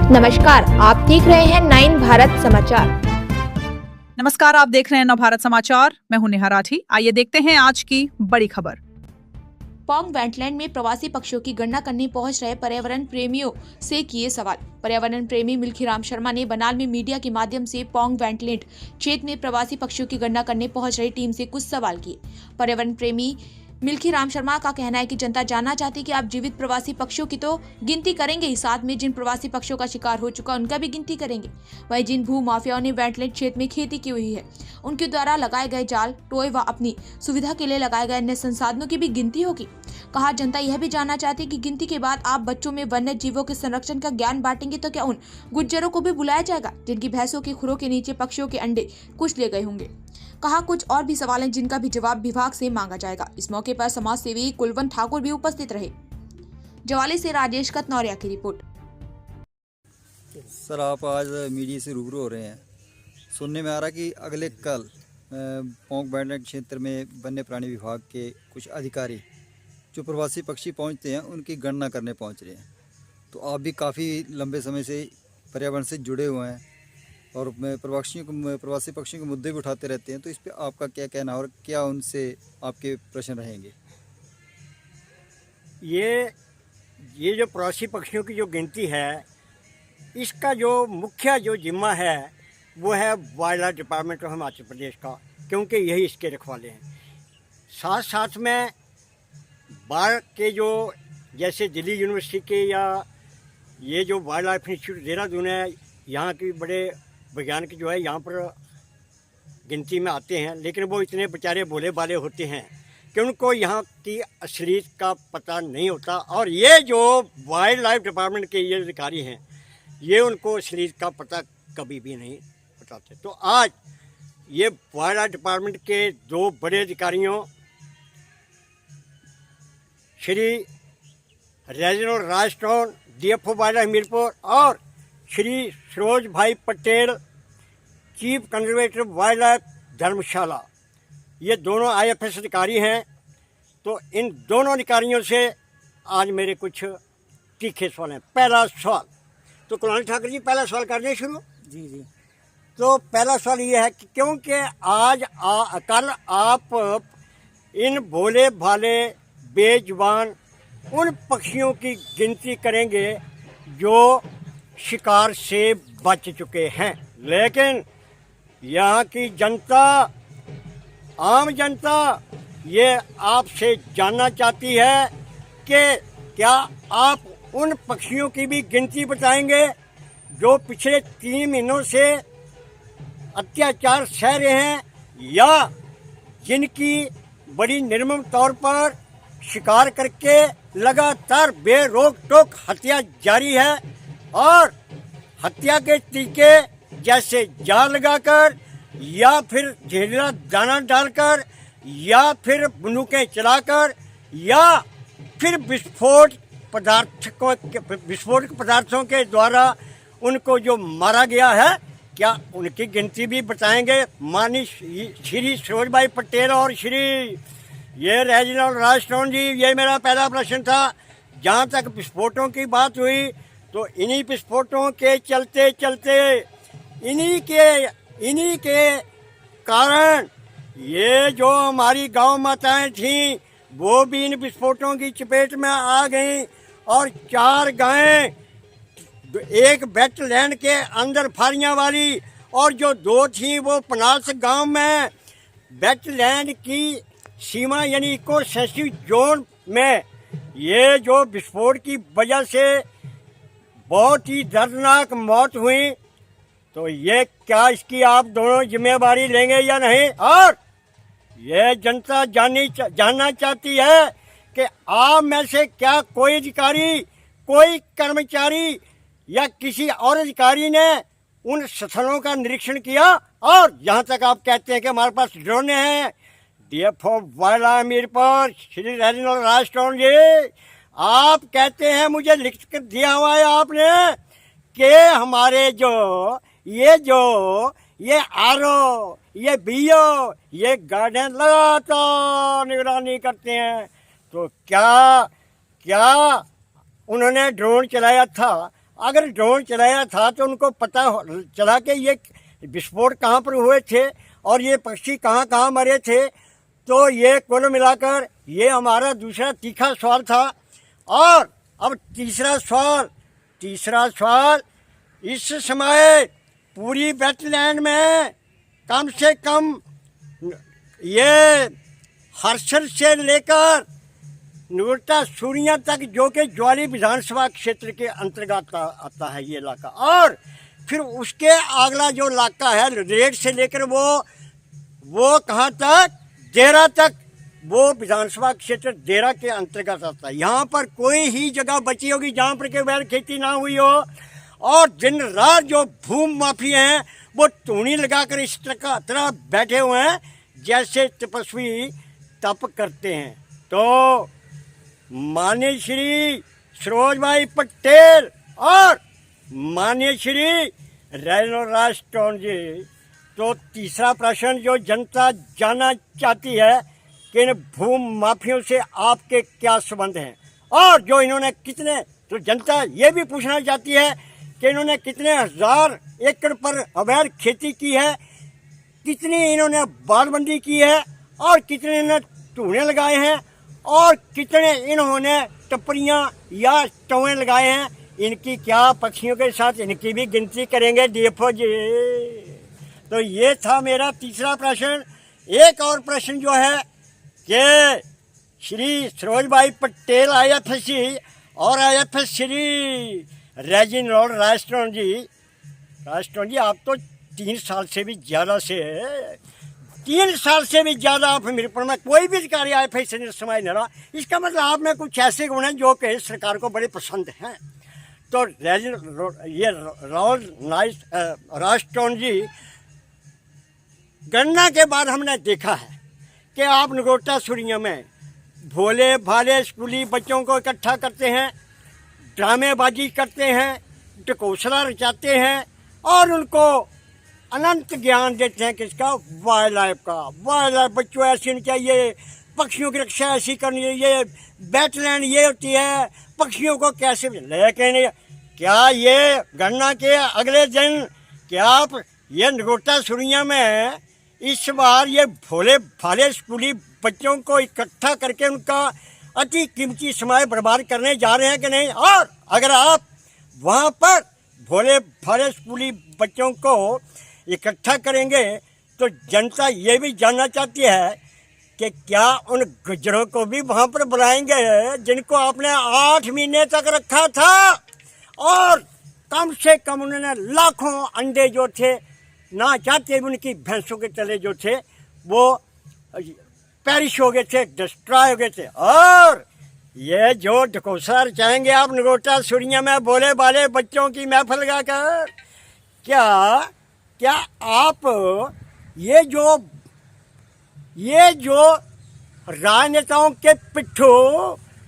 नमस्कार, आप देख रहे हैं 9 भारत समाचार। नमस्कार, आप देख रहे हैं नव भारत समाचार। मैं हूं नेहा राठी। आइए देखते हैं आज की बड़ी खबर। पौंग वेटलैंड में प्रवासी पक्षियों की गणना करने पहुंच रहे पर्यावरण प्रेमियों से किए सवाल। पर्यावरण प्रेमी मिल्खीराम शर्मा ने बनाल में मीडिया के माध्यम से पौंग वेटलैंड क्षेत्र में प्रवासी पक्षियों की गणना करने पहुंच रही टीम से कुछ सवाल किए। पर्यावरण प्रेमी मिल्खीराम शर्मा का कहना है कि जनता जानना चाहती है कि आप जीवित प्रवासी पक्षियों की तो गिनती करेंगे ही, साथ में जिन प्रवासी पक्षियों का शिकार हो चुका उनका भी गिनती करेंगे। वहीं जिन भू माफियाओं ने वेटलैंड क्षेत्र में खेती की हुई है उनके द्वारा लगाए गए जाल, टोय व अपनी सुविधा के लिए लगाए गए अन्य संसाधनों की भी गिनती होगी। कहा, जनता यह भी जानना चाहती है कि गिनती के बाद आप बच्चों में वन्य जीवों के संरक्षण का ज्ञान बांटेंगे तो क्या उन गुज्जरों को भी बुलाया जाएगा जिनकी भैंसों की खुरों के नीचे पक्षियों के अंडे कुछ ले गए होंगे। कहा, कुछ और भी सवाल हैं जिनका भी जवाब विभाग से मांगा जाएगा। इस मौके पर समाज सेवी कुलवंत ठाकुर भी उपस्थित रहे। जवाली से राजेश कतनौरिया की रिपोर्ट। सर, आप आज मीडिया से रूबरू हो रहे हैं। सुनने में आ रहा कि अगले कल पौंग वेटलैंड क्षेत्र में वन्य प्राणी विभाग के कुछ अधिकारी जो प्रवासी पक्षी पहुंचते हैं उनकी गणना करने पहुंच रहे हैं। तो आप भी काफ़ी लंबे समय से पर्यावरण से जुड़े हुए हैं और प्रवासी पक्षियों के मुद्दे भी उठाते रहते हैं, तो इस पे आपका क्या कहना है और क्या उनसे आपके प्रश्न रहेंगे? ये जो प्रवासी पक्षियों की जो गिनती है, इसका जो मुख्य जो जिम्मा है वो है wild life department of Himachal Pradesh का, क्योंकि यही इसके रखवाले हैं। साथ साथ में बाढ़ के जो जैसे दिल्ली यूनिवर्सिटी के या ये जो वाइल्ड लाइफ इंस्टीट्यूट देहरादून है, यहाँ के बड़े वैज्ञानिक जो है यहाँ पर गिनती में आते हैं, लेकिन वो इतने बेचारे भोले भाले होते हैं कि उनको यहाँ की असलियत का पता नहीं होता। और ये जो वाइल्ड लाइफ डिपार्टमेंट के ये अधिकारी हैं, ये उनको असलियत का पता कभी भी नहीं बताते। तो आज ये वाइल्ड लाइफ डिपार्टमेंट के दो बड़े अधिकारियों, Shri Reginald Royston DFO wild life Hamirpur और Shri Saroj Bhai Patel chief conservator wild life Dharamshala, ये दोनों IFS अधिकारी हैं। तो इन दोनों अधिकारियों से आज मेरे कुछ तीखे सवाल हैं। पहला सवाल तो कुलवंत ठाकुर जी, पहला सवाल कर दें शुरू। जी। तो पहला सवाल ये है कि क्योंकि कल आप इन भोले भाले बेजुबान उन पक्षियों की गिनती करेंगे जो शिकार से बच चुके हैं, लेकिन यहाँ की जनता, आम जनता ये आपसे जानना चाहती है कि क्या आप उन पक्षियों की भी गिनती बताएंगे जो पिछले 3 महीनों से अत्याचार सह रहे हैं या जिनकी बड़ी निर्मम तौर पर शिकार करके लगातार बेरोक टोक हत्या जारी है, और हत्या के तरीके जैसे जाल लगाकर या फिर जहरीला दाना डालकर या फिर बंदूकें चलाकर या फिर विस्फोटक पदार्थों के द्वारा उनको जो मारा गया है, क्या उनकी गिनती भी बताएंगे? माननीय श्री सरोज भाई पटेल और श्री ये रीजनल राजस्टोन जी, ये मेरा पहला प्रश्न था। जहाँ तक विस्फोटों की बात हुई तो इन्हीं विस्फोटों के चलते चलते इन्हीं के कारण ये जो हमारी गांव माताएं थीं वो भी इन विस्फोटों की चपेट में आ गईं, और 4 गायें एक वेटलैंड के अंदर फारियां वाली और जो 2 थीं वो पनास गांव में वेटलैंड की सीमा यानी इको सेंसिटिव जोन में ये जो विस्फोट की वजह से बहुत ही दर्दनाक मौत हुई। तो ये क्या इसकी आप दोनों जिम्मेवारी लेंगे या नहीं? और ये जनता जानना चाहती है कि आप में से क्या कोई अधिकारी, कोई कर्मचारी या किसी और अधिकारी ने उन स्थलों का निरीक्षण किया? और जहाँ तक आप कहते हैं कि हमारे पास ड्रोन हैं, DFO wild life Hamirpur Shri Reginald Royston ji, आप कहते हैं, मुझे लिख कर दिया हुआ है आपने कि हमारे जो ये RO, ये BO, ये गार्डन लगातार निगरानी करते हैं। तो क्या उन्होंने ड्रोन चलाया था अगर ड्रोन चलाया था तो उनको पता चला कि ये विस्फोट कहाँ पर हुए थे और ये पक्षी कहाँ कहाँ मरे थे। तो ये कुल मिलाकर ये हमारा दूसरा तीखा सवाल था। और अब तीसरा सवाल, इस समय पूरी वेटलैंड में कम से कम ये हर्षल से लेकर नगरोटा सूरिया तक, जो कि ज्वाली विधानसभा क्षेत्र के अंतर्गत आता है ये इलाका, और फिर उसके अगला जो इलाका है रेड से लेकर वो कहाँ तक, देरा तक, वो विधानसभा क्षेत्र देरा के अंतर्गत आता है। यहाँ पर कोई ही जगह बची होगी जहाँ पर के वैध खेती ना हुई हो। और दिन रात जो भूमि माफी हैं वो टूनी लगाकर इस तरह बैठे हुए हैं जैसे तपस्वी तप करते हैं। तो माननीय श्री सरोज भाई पटेल और माननीय श्री रेनो राष्ट्र जी, तो तीसरा प्रश्न जो जनता जानना चाहती है कि इन भूमि माफियों से आपके क्या संबंध हैं, और जो इन्होंने कितने, तो जनता ये भी पूछना चाहती है कि इन्होंने कितने हजार एकड़ पर अवैध खेती की है, कितनी इन्होंने बाड़बंदी की है, और कितने इन्होंने टूने लगाए हैं, और कितने इन्होंने टपरियां या टोए लगाए हैं। इनकी क्या पक्षियों के साथ इनकी भी गिनती करेंगे डीएफओ जी। तो ये था मेरा तीसरा प्रश्न। एक और प्रश्न जो है कि श्री सरोज भाई पटेल IFSC और IFS श्री रेजिनॉल्ड राष्ट्रों जी, आप तो 3 साल से भी ज़्यादा आप मेरे पर में कोई भी अधिकारी IFS से समय नहीं रहा। इसका मतलब आप में कुछ ऐसे गुण हैं जो कि सरकार को बड़े पसंद हैं। तो ये राष्ट्रों जी, गणना के बाद हमने देखा है कि आप नगरोटा सूरिया में भोले भाले स्कूली बच्चों को इकट्ठा करते हैं, ड्रामेबाजी करते हैं, ढकोसला रचाते हैं और उनको अनंत ज्ञान देते हैं। किसका? वाइल्ड लाइफ का। वाइल्ड लाइफ बच्चों ऐसी होनी चाहिए, पक्षियों की रक्षा ऐसी करनी चाहिए, वेटलैंड ये होती है, पक्षियों को कैसे। लेकिन क्या ये गणना के अगले दिन क्या आप ये नगरोटा सूरिया में इस बार ये भोले भाले स्कूली बच्चों को इकट्ठा करके उनका अति कीमती समय बर्बाद करने जा रहे हैं कि नहीं? और अगर आप वहाँ पर भोले भाले स्कूली बच्चों को इकट्ठा करेंगे तो जनता ये भी जानना चाहती है कि क्या उन गुज्जरों को भी वहाँ पर बुलाएंगे जिनको आपने 8 महीने तक रखा था, और कम से कम उन्होंने लाखों अंडे जो थे ना चाहते उनकी भैंसों के तले जो थे वो पेरिश हो गए थे, डिस्ट्रॉय हो गए थे। और ये जो ढकोसला रचाएंगे आप नगरोटा सूरिया में भोले भाले बच्चों की महफिल लगाकर, क्या आप ये जो राजनेताओं के पिट्ठू,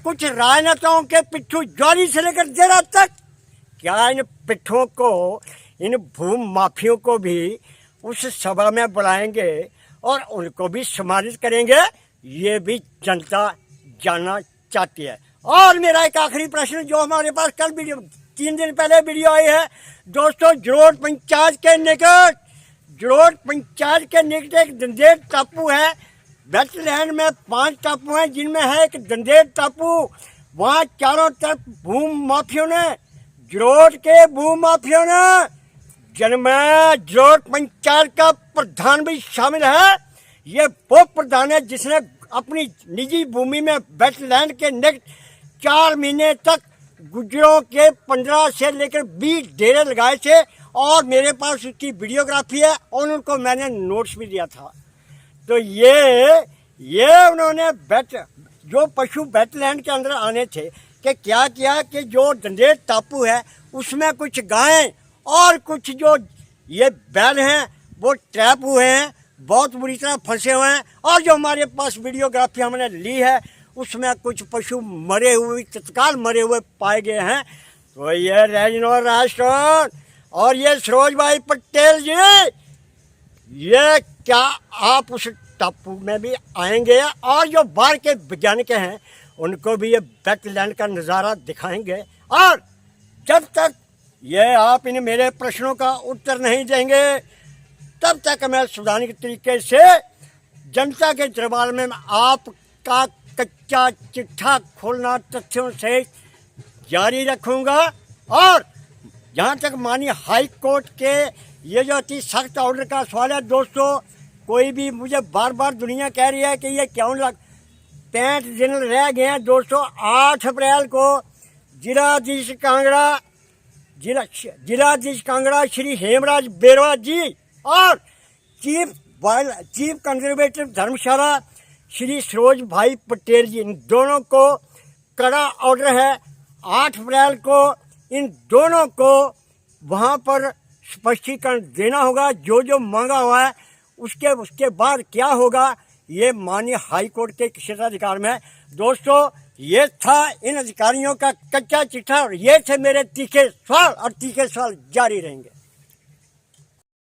कुछ राजनेताओं के पिट्ठू ज्वाली से लेकर देरा तक, क्या इन पिट्ठों को, इन भूमि माफियों को भी उस सभा में बुलाएंगे और उनको भी सम्मानित करेंगे? ये भी जनता जानना चाहती है। और मेरा एक आखिरी प्रश्न जो हमारे पास कल वीडियो 3 दिन पहले वीडियो आई है दोस्तों, जलोट पंचायत के निकट एक दंदेर टापू है। वेटलैंड में 5 टापू हैं जिनमें है एक दंदेर टापू। वहाँ चारों तरफ भूमि माफियों ने, जलोट के भूमि माफियों ने, जिनमें जलोट पंचायत का प्रधान भी शामिल है। ये वो प्रधान है जिसने अपनी निजी भूमि में वेटलैंड के निकट 4 महीने तक गुज्जरों के 15 से लेकर 20 डेरे लगाए थे, और मेरे पास उसकी वीडियोग्राफी है और उनको मैंने नोट्स भी दिया था। तो ये उन्होंने जो पशु वेटलैंड के अंदर आने थे कि क्या किया कि जो दंदेर टापू है उसमें कुछ गायें और कुछ जो ये बैल हैं वो ट्रैप हुए हैं, बहुत बुरी तरह फंसे हुए हैं। और जो हमारे पास वीडियोग्राफी हमने ली है उसमें कुछ पशु तत्काल मरे हुए पाए गए हैं। तो ये रेजिनॉल्ड राष्ट्र और ये सरोज भाई पटेल जी, ये क्या आप उस टापू में भी आएंगे और जो बाहर के वैज्ञानिक हैं उनको भी ये वेटलैंड का नज़ारा दिखाएंगे? और जब तक ये आप इन मेरे प्रश्नों का उत्तर नहीं देंगे तब तक मैं संवैधानिक तरीके से जनता के दरबार में आपका कच्चा चिट्ठा खोलना तथ्यों से जारी रखूंगा। और जहाँ तक माननीय हाई कोर्ट के ये जो अति सख्त ऑर्डर का सवाल है दोस्तों, कोई भी मुझे बार बार दुनिया कह रही है कि ये क्यों 65 दिन रह गए हैं दोस्तों। 8 अप्रैल को जिलाधीश कांगड़ा श्री हेमराज बेरवा जी और चीफ कंजर्वेटिव धर्मशाला श्री सरोज भाई पटेल जी, इन दोनों को कड़ा ऑर्डर है। 8 अप्रैल को इन दोनों को वहाँ पर स्पष्टीकरण देना होगा। जो जो मांगा हुआ है उसके बाद क्या होगा ये माननीय हाई कोर्ट के क्षेत्राधिकार में है। दोस्तों ये था इन अधिकारियों का कच्चा चिट्ठा और ये थे मेरे तीखे सवाल और तीखे सवाल जारी रहेंगे।